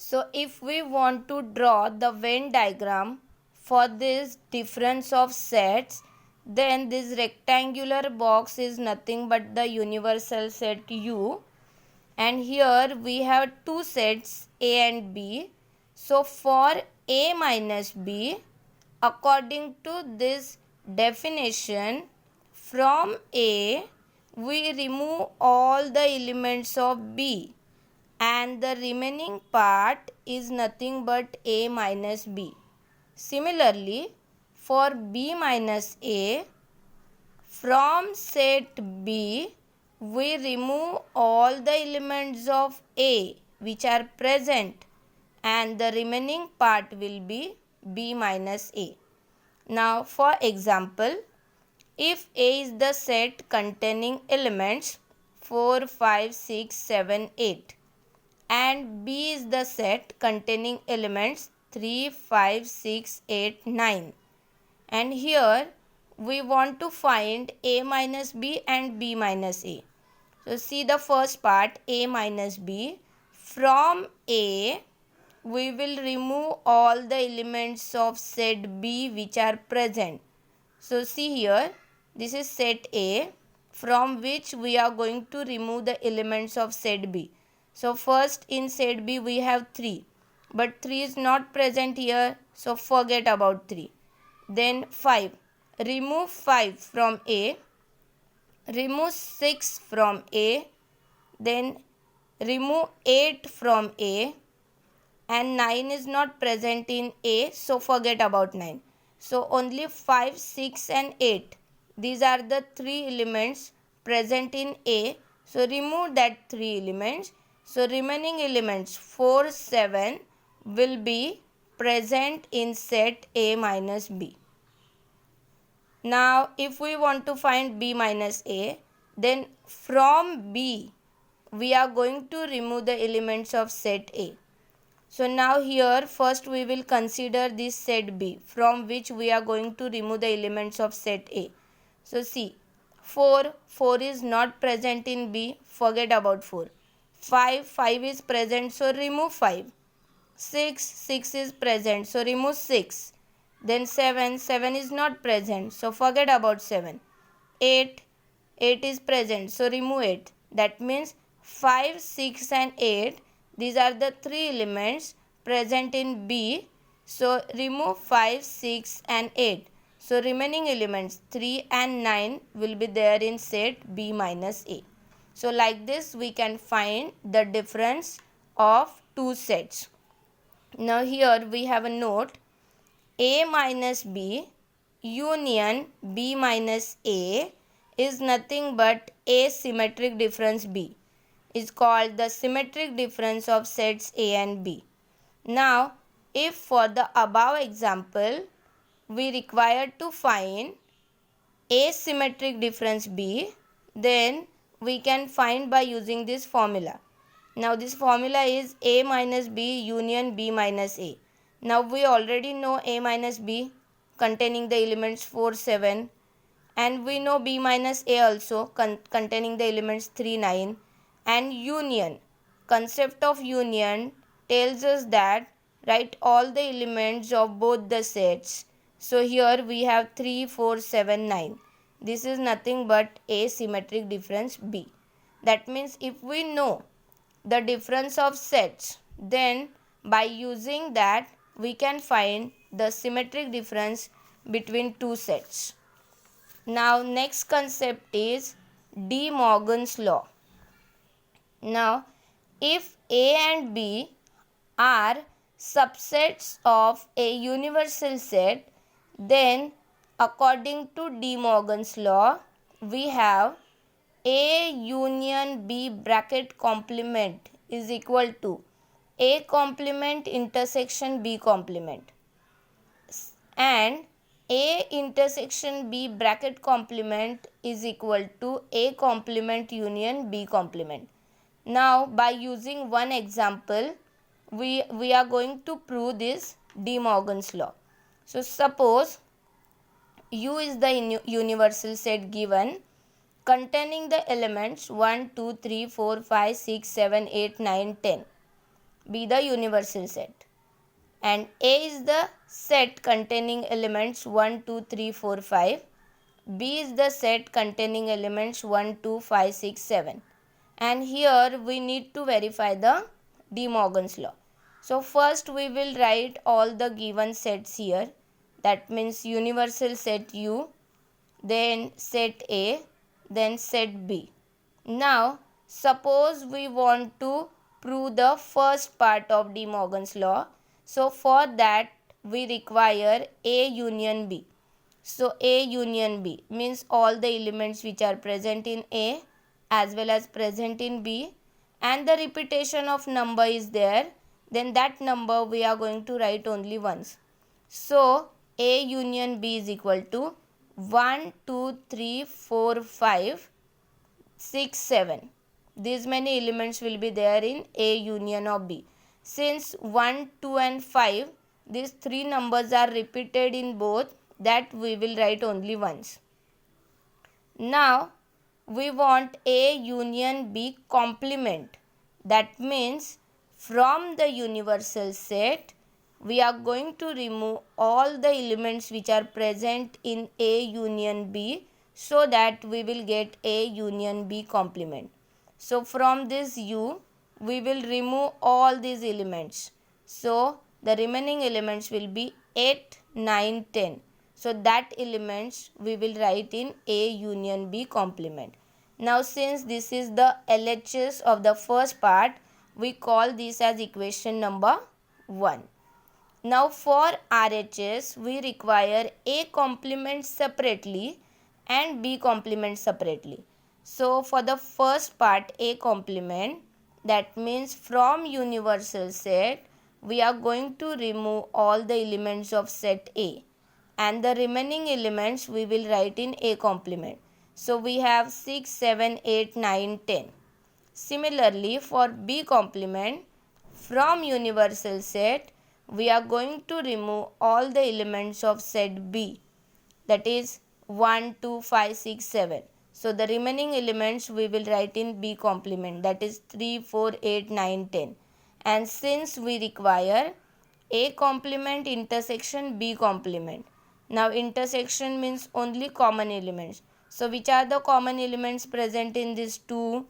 So if we want to draw the Venn diagram for this difference of sets, then this rectangular box is nothing but the universal set U, and here we have two sets A and B. So for A minus B, according to this definition, from A we remove all the elements of B, and the remaining part is nothing but A minus B. Similarly, for B minus A, from set B, we remove all the elements of A which are present, and the remaining part will be B minus A. Now, for example, if A is the set containing elements 4, 5, 6, 7, 8, and B is the set containing elements 3, 5, 6, 8, 9, and here we want to find A minus B and B minus A. So see the first part, A minus B. From A we will remove all the elements of set B which are present. So see here, this is set A, from which we are going to remove the elements of set B. So first in set B we have 3, but 3 is not present here, so forget about 3. Then 5, remove 5 from A, remove 6 from A, then remove 8 from A, and 9 is not present in A, so forget about 9. So only 5, 6 and 8, these are the 3 elements present in A, so remove that 3 elements. So remaining elements 4, 7 will be present in set A minus B. Now if we want to find B minus A, then from B we are going to remove the elements of set A. So now here first we will consider this set B, from which we are going to remove the elements of set A. So see, 4 is not present in B, forget about 4. 5 is present, so remove 5. 6 is present, so remove 6. Then 7 is not present, so forget about 7. 8 is present, so remove 8. That means 5, 6 and 8, these are the 3 elements present in B, so remove 5, 6 and 8. So remaining elements 3 and 9 will be there in set B minus A. So like this we can find the difference of two sets. Now here we have a note, A minus B union B minus A is nothing but asymmetric difference B, is called the symmetric difference of sets A and B. Now if for the above example we require to find asymmetric difference B, then we can find by using this formula. Now this formula is A minus B union B minus A. Now we already know A minus B containing the elements 4, 7, and we know B minus A also containing the elements 3, 9, and union. Concept of union tells us that write all the elements of both the sets. So here we have 3, 4, 7, 9. This is nothing but asymmetric difference B. That means if we know the difference of sets, then by using that we can find the symmetric difference between two sets. Now next concept is De Morgan's law. Now if A and B are subsets of a universal set, then according to De Morgan's law we have A union B bracket complement is equal to A complement intersection B complement, and A intersection B bracket complement is equal to A complement union B complement. Now by using one example we are going to prove this De Morgan's law. So suppose U is the universal set given containing the elements 1, 2, 3, 4, 5, 6, 7, 8, 9, 10. be the universal set. And A is the set containing elements 1, 2, 3, 4, 5. B is the set containing elements 1, 2, 5, 6, 7. And here we need to verify the De Morgan's law. So first we will write all the given sets here. That means universal set U, then set A, then set B. Now suppose we want to prove the first part of De Morgan's law. So for that we require A union B. So A union B means all the elements which are present in A as well as present in B, and the repetition of number is there, then that number we are going to write only once. So A union B is equal to 1, 2, 3, 4, 5, 6, 7. These many elements will be there in A union of B. Since 1, 2 and 5, these three numbers are repeated in both, that we will write only once. Now we want A union B complement. That means from the universal set we are going to remove all the elements which are present in A union B, so that we will get A union B complement. So from this U we will remove all these elements. So the remaining elements will be 8, 9, 10. So that elements we will write in A union B complement. Now since this is the LHS of the first part, we call this as equation number 1. Now for RHS we require A complement separately and B complement separately. So for the first part A complement, that means from universal set we are going to remove all the elements of set A, and the remaining elements we will write in A complement. So we have 6, 7, 8, 9, 10. Similarly for B complement, from universal set we are going to remove all the elements of set B, that is 1, 2, 5, 6, 7. So the remaining elements we will write in B complement, that is 3, 4, 8, 9, 10. And since we require A complement intersection B complement, now intersection means only common elements. So which are the common elements present in these two?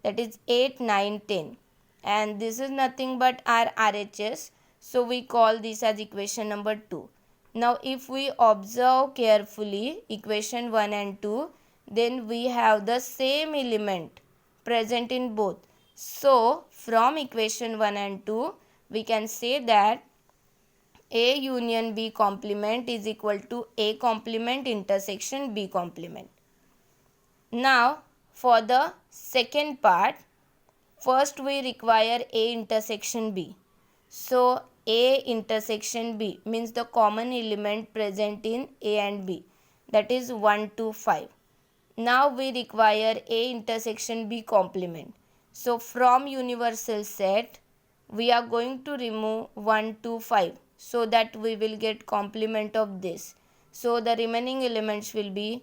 That is 8, 9, 10. And this is nothing but our RHS. So we call this as equation number 2. Now if we observe carefully equation 1 and 2, then we have the same element present in both. So from equation 1 and 2, we can say that A union B complement is equal to A complement intersection B complement. Now for the second part, first we require A intersection B. So A intersection B means the common element present in A and B, that is 1, 2, 5. Now we require A intersection B complement. So from universal set we are going to remove 1, 2, 5, so that we will get complement of this. So the remaining elements will be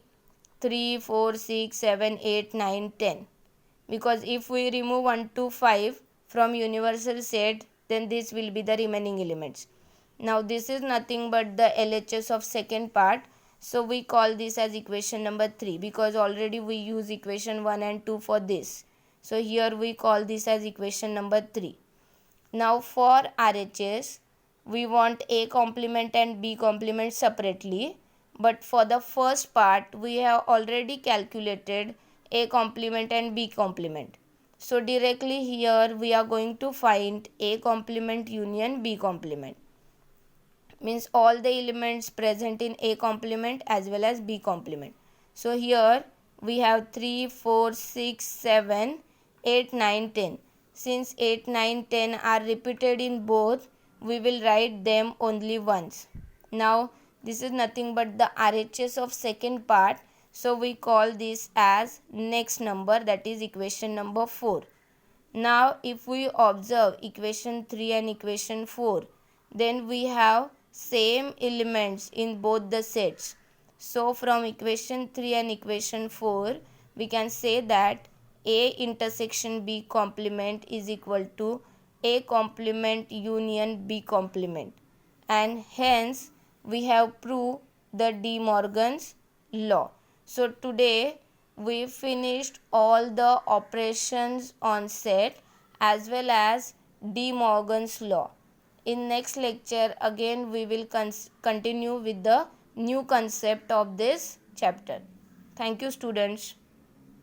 3, 4, 6, 7, 8, 9, 10. Because if we remove 1, 2, 5 from universal set, then this will be the remaining elements. Now this is nothing but the LHS of second part. So we call this as equation number 3, because already we use equation 1 and 2 for this. So here we call this as equation number 3. Now for RHS, we want A complement and B complement separately. But for the first part, we have already calculated A complement and B complement. So directly here we are going to find A complement union B complement. Means all the elements present in A complement as well as B complement. So here we have 3, 4, 6, 7, 8, 9, 10. Since 8, 9, 10 are repeated in both, we will write them only once. Now this is nothing but the RHS of second part. So we call this as next number, that is equation number 4. Now if we observe equation 3 and equation 4, then we have same elements in both the sets. So from equation 3 and equation 4, we can say that A intersection B complement is equal to A complement union B complement, and hence we have proved the De Morgan's law. So today we finished all the operations on set as well as De Morgan's law. In next lecture again we will continue with the new concept of this chapter. Thank you students.